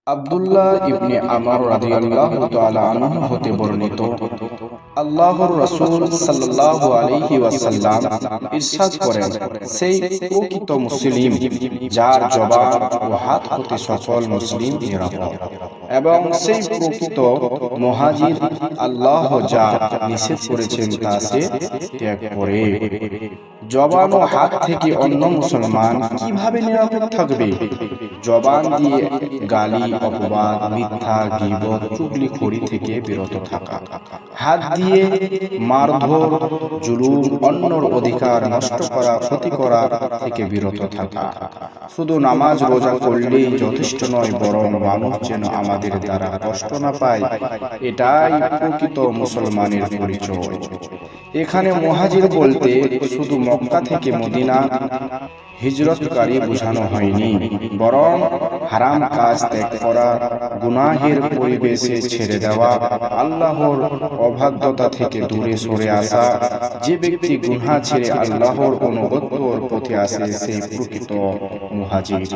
আব্দুল্লাহ ইবনে আমর রাদিয়াল্লাহু তাআলা আনহু হতে বর্ণিত, আল্লাহর রাসূল সাল্লাল্লাহু আলাইহি ওয়াসাল্লাম ইরশাদ করেন, সেই প্রকৃত মুসলিম যার জবান ও হাত হতে সকল মুসলিম নিরাপদ, এবং সেই প্রকৃত মুহাজির আল্লাহ যা নিষেধ করেছেন তা সে ত্যাগ করে। জবান ও হাত থেকে অন্য মুসলমান কিভাবে নিরাপদ থাকবে? জবান দিয়ে গালি, অপবাদ, মিথ্যা, গীবত, চুগলিখড়ি থেকে বিরত থাকা। হাত দিয়ে মারধর, জুলুম, অন্যর অধিকার নষ্ট করা, ক্ষতি করা থেকে বিরত থাকা। শুধু নামাজ রোজা করলেই যথেষ্ট নয়, বরং মানুষ যেন আমাদের দ্বারা কষ্ট না পায়, এটাই প্রকৃত মুসলমানের পরিচয়। এখানে মুহাজির বলতে শুধু মক্কা থেকে মদিনা হিজরতকারী বোঝানো হয়নি, বরং হারাম কাজ ত্যাগ করা, গুনাহের পরিবেশে ছেড়ে দেওয়া, আল্লাহর অবাধ্যতা থেকে দূরে সরে আসা। যে ব্যক্তি গুনাহ ছেড়ে আল্লাহর অনুগত্যর পথে আসে, সেই প্রকৃত মুহাজির।